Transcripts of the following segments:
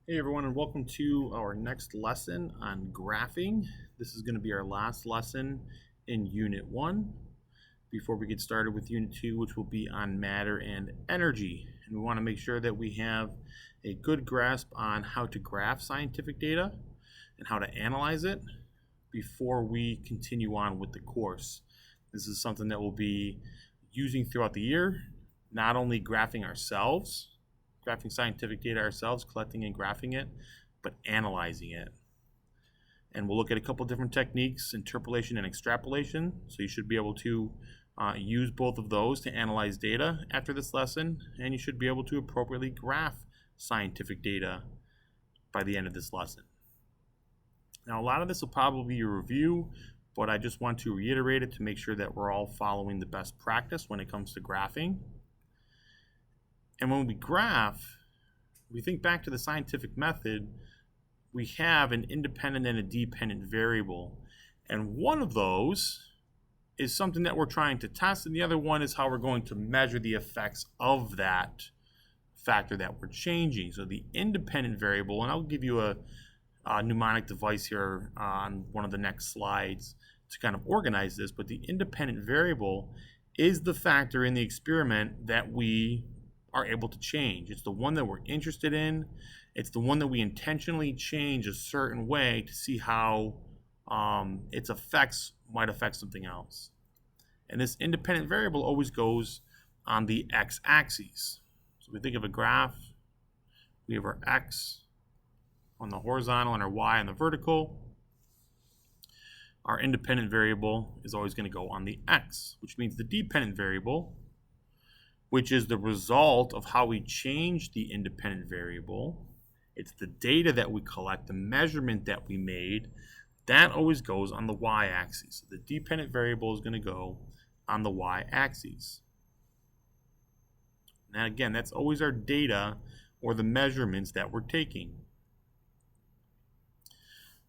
Hey everyone, and welcome to our next lesson on graphing. This is going to be our last lesson in Unit 1 before we get started with Unit 2, which will be on matter and energy. And we want to make sure that we have a good grasp on how to graph scientific data and how to analyze it before we continue on with the course. This is something that we'll be using throughout the year, not only graphing scientific data ourselves, collecting and graphing it, but analyzing it. And we'll look at a couple different techniques, interpolation and extrapolation. So you should be able to use both of those to analyze data after this lesson, and you should be able to appropriately graph scientific data by the end of this lesson. Now, a lot of this will probably be a review, but I just want to reiterate it to make sure that we're all following the best practice when it comes to graphing. And when we graph, we think back to the scientific method, we have an independent and a dependent variable. And one of those is something that we're trying to test, and the other one is how we're going to measure the effects of that factor that we're changing. So the independent variable, and I'll give you a mnemonic device here on one of the next slides to kind of organize this, but the independent variable is the factor in the experiment that we are able to change. It's the one that we're interested in. It's the one that we intentionally change a certain way to see how its effects might affect something else. And this independent variable always goes on the x-axis. So we think of a graph. We have our x on the horizontal and our y on the vertical. Our independent variable is always going to go on the x, which means the dependent variable, which is the result of how we change the independent variable. It's the data that we collect, the measurement that we made, that always goes on the y-axis. So the dependent variable is going to go on the y-axis. Now again, that's always our data or the measurements that we're taking.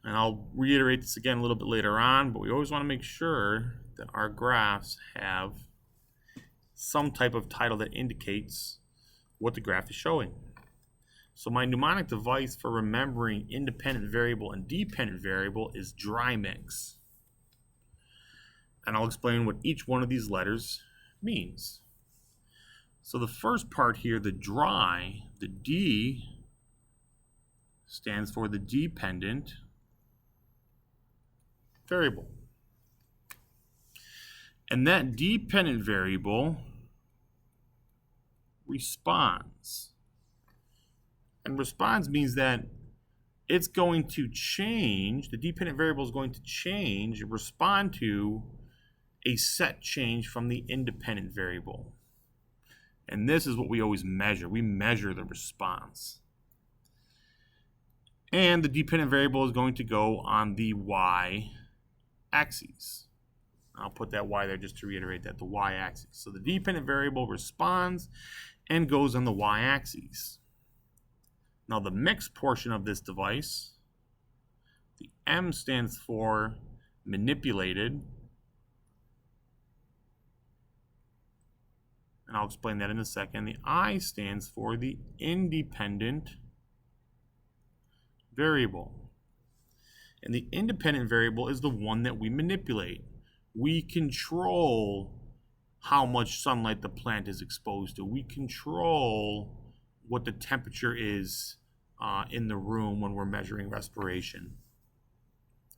And I'll reiterate this again a little bit later on, but we always want to make sure that our graphs have some type of title that indicates what the graph is showing. So my mnemonic device for remembering independent variable and dependent variable is dry mix. And I'll explain what each one of these letters means. So the first part here, the dry, the D stands for the dependent variable. And that dependent variable responds. And responds means that it's going to change, the dependent variable is going to change, respond to a set change from the independent variable. And this is what we always measure. We measure the response. And the dependent variable is going to go on the y-axis. I'll put that y there just to reiterate that, the y-axis. So the dependent variable responds and goes on the y-axis. Now the mixed portion of this device, the M stands for manipulated. And I'll explain that in a second. The I stands for the independent variable. And the independent variable is the one that we manipulate. We control how much sunlight the plant is exposed to. We control what the temperature is in the room when we're measuring respiration.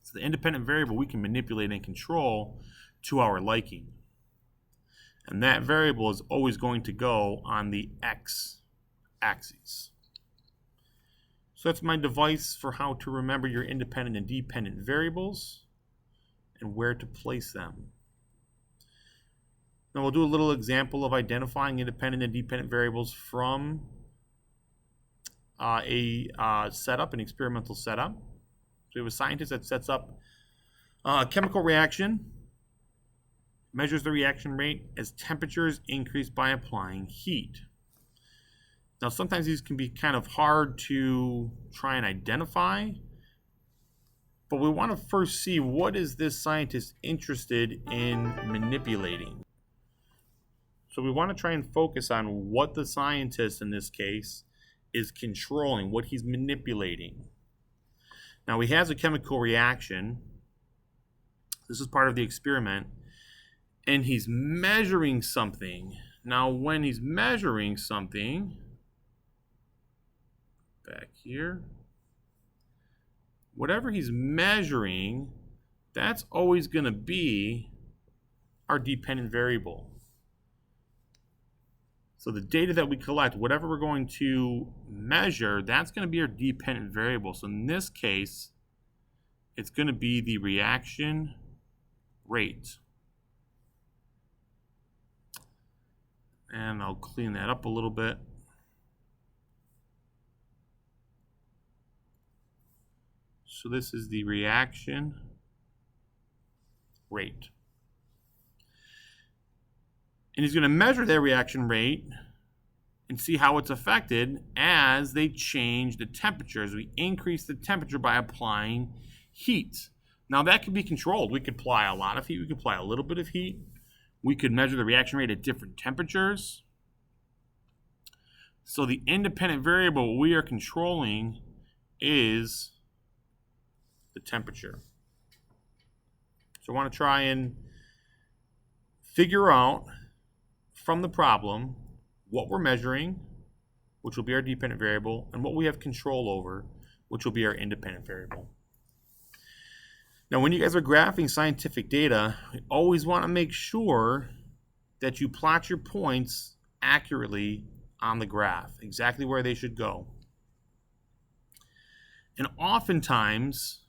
So the independent variable we can manipulate and control to our liking. And that variable is always going to go on the x-axis. So that's my device for how to remember your independent and dependent variables and where to place them. Now we'll do a little example of identifying independent and dependent variables from a setup, an experimental setup. So we have a scientist that sets up a chemical reaction, measures the reaction rate as temperatures increase by applying heat. Now sometimes these can be kind of hard to try and identify, but we want to first see what is this scientist interested in manipulating. So we want to try and focus on what the scientist in this case is controlling, what he's manipulating. Now he has a chemical reaction. This is part of the experiment. And he's measuring something. Now when he's measuring something, back here, whatever he's measuring, that's always going to be our dependent variable. So the data that we collect, whatever we're going to measure, that's going to be our dependent variable. So in this case, it's going to be the reaction rate. And I'll clean that up a little bit. So this is the reaction rate. And he's going to measure their reaction rate and see how it's affected as they change the temperature, as we increase the temperature by applying heat. Now that can be controlled. We could apply a lot of heat. We could apply a little bit of heat. We could measure the reaction rate at different temperatures. So the independent variable we are controlling is the temperature. So I want to try and figure out from the problem what we're measuring, which will be our dependent variable, and what we have control over, which will be our independent variable. Now, when you guys are graphing scientific data, you always want to make sure that you plot your points accurately on the graph, exactly where they should go. And oftentimes,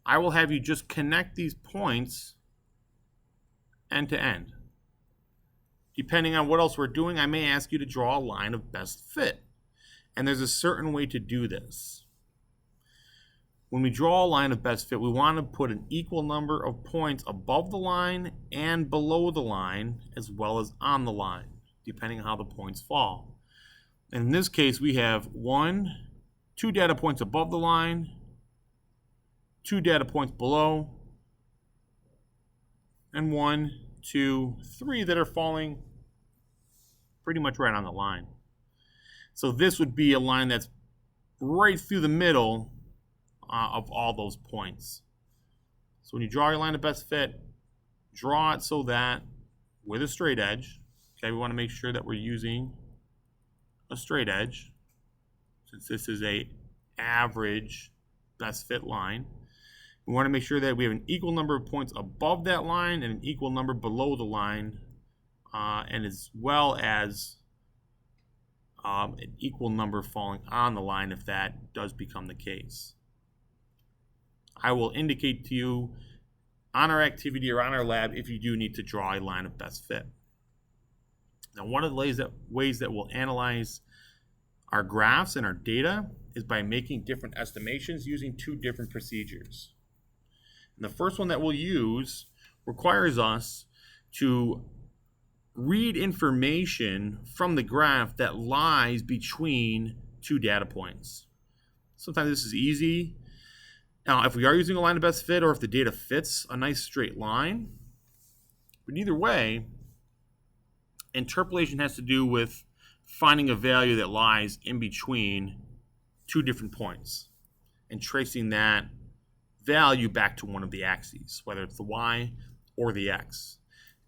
I will have you just connect these points end to end. Depending on what else we're doing, I may ask you to draw a line of best fit. And there's a certain way to do this. When we draw a line of best fit, we want to put an equal number of points above the line and below the line, as well as on the line, depending on how the points fall. And in this case, we have 2 data points above the line, 2 data points below, and 1, 2, 3 that are falling pretty much right on the line. So this would be a line that's right through the middle of all those points. So when you draw your line of best fit, draw it so that with a straight edge, okay, we want to make sure that we're using a straight edge, since this is a average best fit line. We want to make sure that we have an equal number of points above that line and an equal number below the line, and as well as an equal number falling on the line if that does become the case. I will indicate to you on our activity or on our lab if you do need to draw a line of best fit. Now, one of the ways that we'll analyze our graphs and our data is by making different estimations using 2 different procedures. And the first one that we'll use requires us to read information from the graph that lies between 2 data points. Sometimes this is easy. Now, if we are using a line of best fit or if the data fits a nice straight line, but either way, interpolation has to do with finding a value that lies in between 2 different points and tracing that value back to one of the axes, whether it's the y or the x.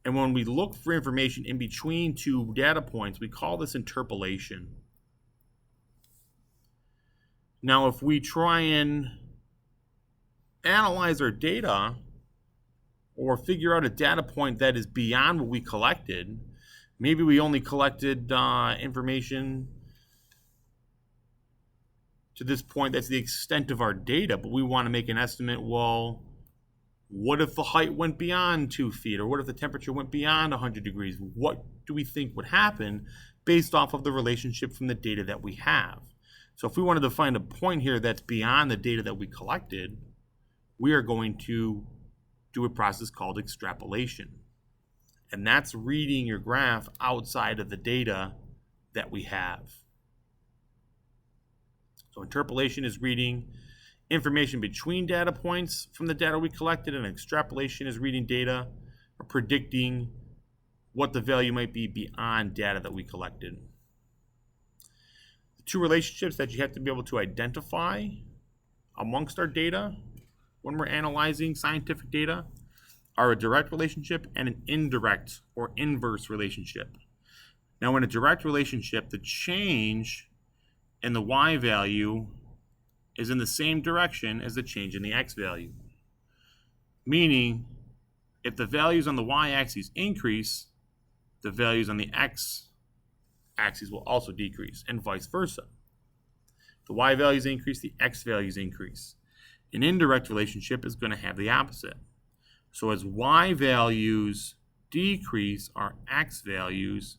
And when we look for information in between 2 data points, we call this interpolation. Now, if we try and analyze our data or figure out a data point that is beyond what we collected, maybe we only collected information to this point that's the extent of our data, but we want to make an estimate. Well, what if the height went beyond 2 feet, or what if the temperature went beyond 100 degrees? What do we think would happen based off of the relationship from the data that we have? So if we wanted to find a point here that's beyond the data that we collected, we are going to do a process called extrapolation. And that's reading your graph outside of the data that we have. So interpolation is reading information between data points from the data we collected, and extrapolation is reading data or predicting what the value might be beyond data that we collected. The two relationships that you have to be able to identify amongst our data when we're analyzing scientific data are a direct relationship and an indirect or inverse relationship. Now, in a direct relationship, the change in the y value is in the same direction as the change in the x value. Meaning, if the values on the y-axis increase, the values on the x-axis will also decrease, and vice versa. The y values increase, the x values increase. An indirect relationship is going to have the opposite. So as y values decrease, our x values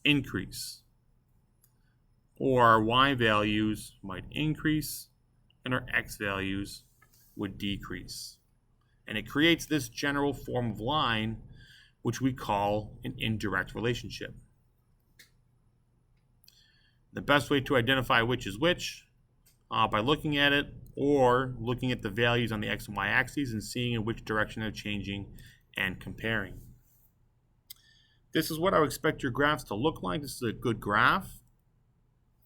increase. Or our y values might increase and our x values would decrease. And it creates this general form of line which we call an indirect relationship. The best way to identify which is which by looking at it or looking at the values on the x and y axes and seeing in which direction they're changing and comparing. This is what I would expect your graphs to look like. This is a good graph.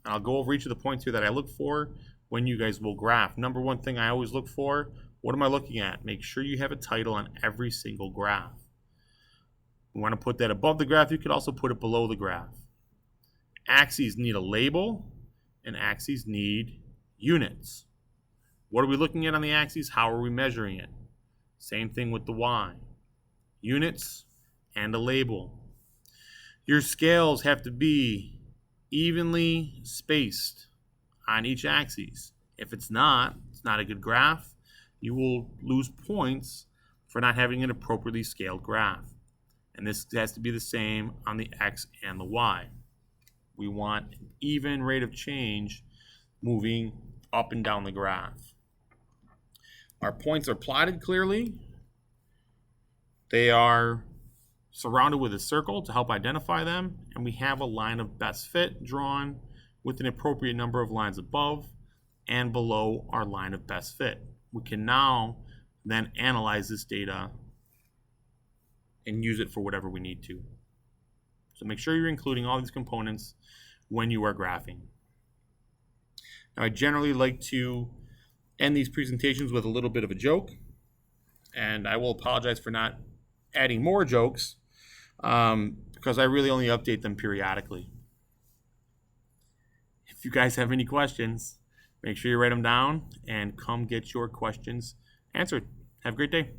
I'll go over each of the points here that I look for when you guys will graph. Number one thing I always look for, what am I looking at? Make sure you have a title on every single graph. You want to put that above the graph, you could also put it below the graph. Axes need a label, and axes need units. What are we looking at on the axes? How are we measuring it? Same thing with the y. Units and a label. Your scales have to be evenly spaced on each axis. If it's not a good graph. You will lose points for not having an appropriately scaled graph. And this has to be the same on the x and the y. We want an even rate of change moving up and down the graph. Our points are plotted clearly. They are surrounded with a circle to help identify them, and we have a line of best fit drawn with an appropriate number of lines above and below our line of best fit. We can now then analyze this data and use it for whatever we need to. So make sure you're including all these components when you are graphing. Now, I generally like to end these presentations with a little bit of a joke, and I will apologize for not adding more jokes because I really only update them periodically. If you guys have any questions, make sure you write them down and come get your questions answered. Have a great day.